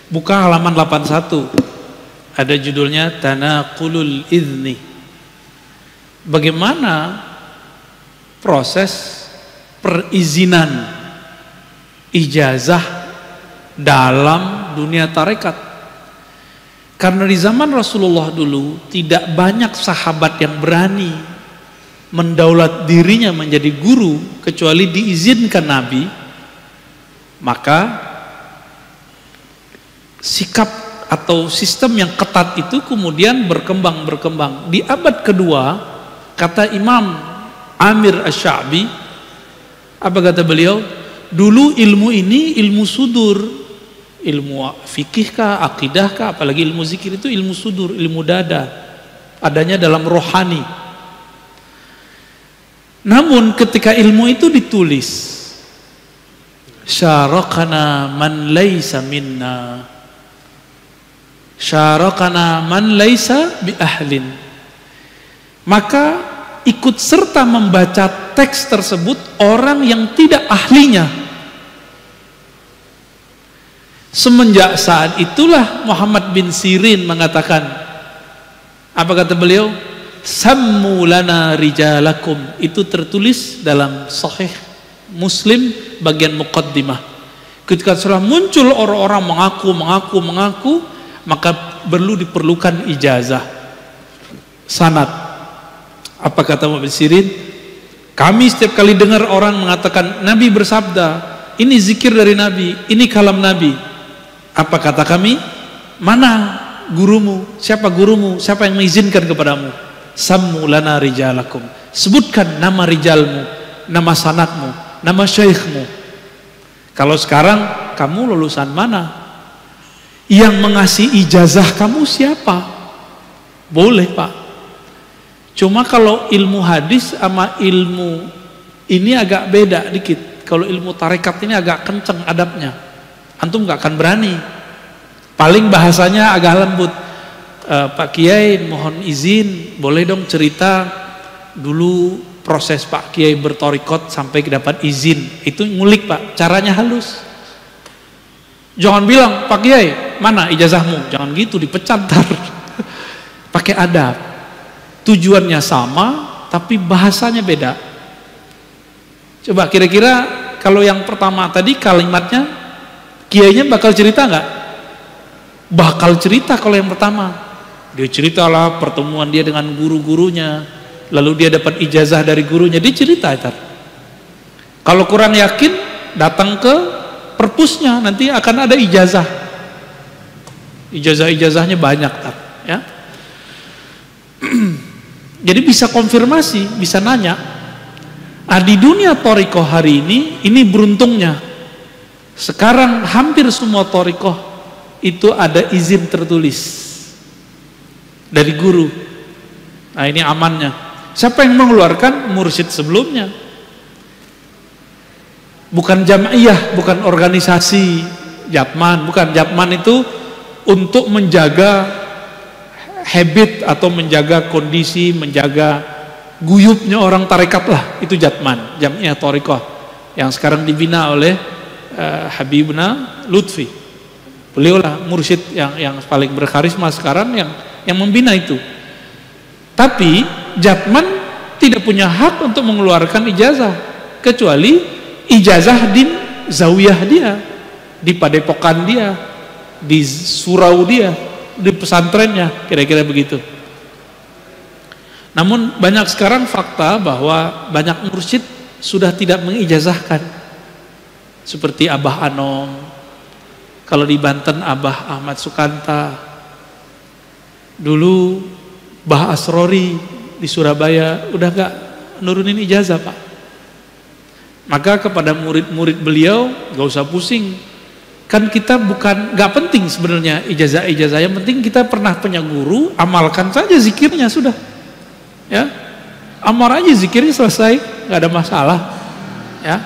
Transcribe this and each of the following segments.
Buka halaman 81. Ada judulnya Tanaqulul Idzni. Bagaimana proses perizinan ijazah dalam dunia tarekat. Karena di zaman Rasulullah dulu tidak banyak sahabat yang berani mendaulat dirinya menjadi guru kecuali diizinkan Nabi. Maka sikap atau sistem yang ketat itu kemudian berkembang. Di abad kedua, kata Imam Amir Asy-Sya'bi, apa kata beliau? Dulu ilmu ini ilmu sudur, ilmu fikih kah, akidah kah, apalagi ilmu zikir itu ilmu sudur, ilmu dada, adanya dalam rohani. Namun ketika ilmu itu ditulis, syarakana man laisa minna, syarakana man laisa bi ahlin, maka ikut serta membaca teks tersebut orang yang tidak ahlinya. Semenjak saat itulah Muhammad bin Sirin mengatakan, apa kata beliau? Sammu lana rijalakum. Itu tertulis dalam Sahih Muslim bagian muqaddimah. Ketika sudah muncul orang-orang mengaku, maka diperlukan ijazah, sanad. Apa kata Muhammad bin Sirin? Kami setiap kali dengar orang mengatakan Nabi bersabda, ini zikir dari Nabi, ini kalam Nabi. Apa kata kami? Mana gurumu? Siapa gurumu? Siapa yang mengizinkan kepadamu? Sammu lana rijalakum. Sebutkan nama rijalmu, nama sanadmu, nama syekhmu. Kalau sekarang kamu lulusan mana? Yang mengasih ijazah kamu siapa? Boleh Pak. Cuma kalau ilmu hadis sama ilmu ini agak beda dikit. Kalau ilmu tarekat ini agak kenceng adabnya. Antum gak akan berani. Paling bahasanya agak lembut. Pak Kiai mohon izin, boleh dong cerita dulu proses Pak Kiai bertorikot sampai dapat izin. Itu ngulik Pak, caranya halus. Jangan bilang, Pak Kiai mana ijazahmu? Jangan gitu, dipecat ntar. Pakai adab. Tujuannya sama, tapi bahasanya beda. Coba kira-kira kalau yang pertama tadi kalimatnya, kiainya bakal cerita nggak? Bakal cerita kalau yang pertama. Dia ceritalah pertemuan dia dengan guru-gurunya, lalu dia dapat ijazah dari gurunya, dia cerita. Kalau kurang yakin, datang ke perpusnya, nanti akan ada ijazah. Ijazahnya banyak ya. Jadi bisa konfirmasi, bisa nanya. Di dunia thariqah hari ini beruntungnya. Sekarang hampir semua thariqah itu ada izin tertulis dari guru. Nah ini amannya. Siapa yang mengeluarkan? Mursyid sebelumnya. Bukan jam'iyah, bukan organisasi Jatman, bukan. Jatman itu untuk menjaga habit atau menjaga kondisi, menjaga guyupnya orang tarekat lah, itu Jatman, Jam'iyah Thariqah yang sekarang dibina oleh Habibna Lutfi. Beliau lah mursyid yang paling berkarisma sekarang yang membina itu. Tapi Jatman tidak punya hak untuk mengeluarkan ijazah kecuali ijazah di zawiyah dia, di padepokan dia, di surau dia, di pesantrennya, kira-kira begitu. Namun banyak sekarang fakta bahwa banyak mursyid sudah tidak mengijazahkan, seperti Abah Anom, kalau di Banten Abah Ahmad Sukanta, dulu Bah Asrori di Surabaya udah gak nurunin ijazah Pak. Maka kepada murid-murid beliau, gak usah pusing. Kan kita bukan, gak penting sebenarnya ijazah-ijazah. Yang penting kita pernah punya guru, amalkan saja zikirnya sudah. Ya, amal aja zikirnya selesai, gak ada masalah. Ya,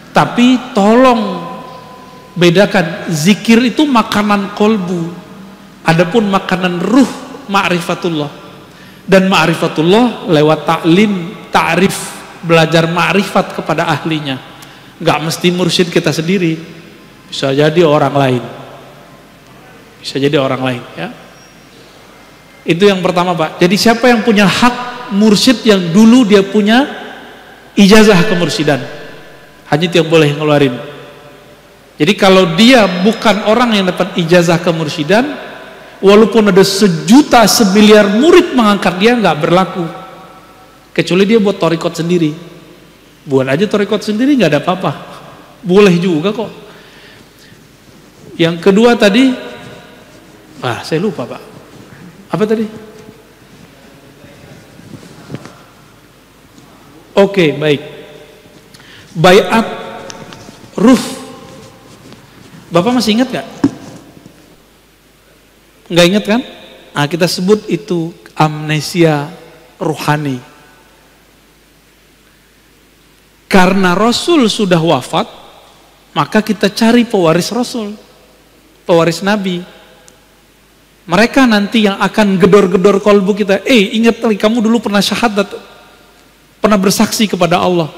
tapi tolong bedakan, zikir itu makanan kolbu, adapun makanan ruh ma'rifatullah. Dan ma'rifatullah lewat taklim, ta'rif, belajar ma'rifat kepada ahlinya. Gak mesti mursyid kita sendiri, bisa jadi orang lain. bisa jadi orang lain ya. Itu yang pertama Pak. Jadi siapa yang punya hak mursyid yang dulu dia punya ijazah kemursidan, hanya itu yang boleh ngeluarin. Jadi kalau dia bukan orang yang dapat ijazah kemursidan, walaupun ada 1.000.000 semiliar murid mengangkat dia, nggak berlaku, kecuali dia buat torikot sendiri. Buat aja torikot sendiri nggak ada apa-apa, boleh juga kok. Yang kedua tadi, saya lupa Pak. Apa tadi? Oke, baik. Baiat ruh. Bapak masih ingat gak? Nggak ingat kan? Nah, kita sebut itu amnesia ruhani. Karena Rasul sudah wafat, maka kita cari pewaris Rasul, pewaris Nabi. Mereka nanti yang akan gedor-gedor kolbu kita. Ingat lagi, kamu dulu pernah syahadat, pernah bersaksi kepada Allah.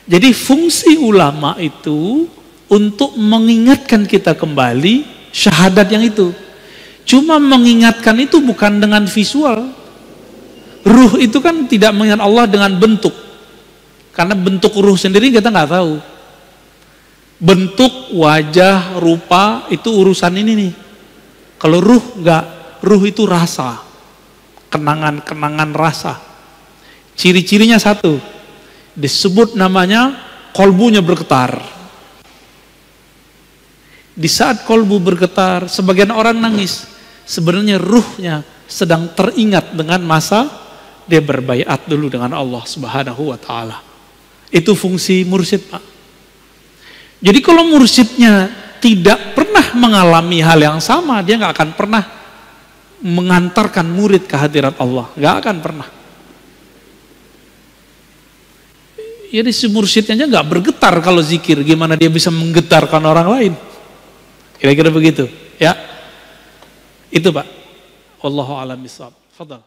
Jadi fungsi ulama itu untuk mengingatkan kita kembali syahadat yang itu. Cuma mengingatkan itu bukan dengan visual. Ruh itu kan tidak mengingat Allah dengan bentuk. Karena bentuk ruh sendiri kita nggak tahu. Bentuk, wajah, rupa itu urusan ini nih. Kalau ruh enggak, ruh itu rasa, kenangan-kenangan rasa. Ciri-cirinya satu, disebut namanya kolbunya bergetar. Di saat kolbu bergetar, sebagian orang nangis, sebenarnya ruhnya sedang teringat dengan masa dia berbaiat dulu dengan Allah Subhanahu wa Ta'ala. Itu fungsi mursyid Pak. Jadi kalau mursyidnya tidak pernah mengalami hal yang sama, dia nggak akan pernah mengantarkan murid ke hadirat Allah, nggak akan pernah. Jadi si mursyidnya aja nggak bergetar kalau zikir, gimana dia bisa menggetarkan orang lain? Kira-kira begitu, ya. Itu Pak. Wallahu a'lam bishawab. Fadhal.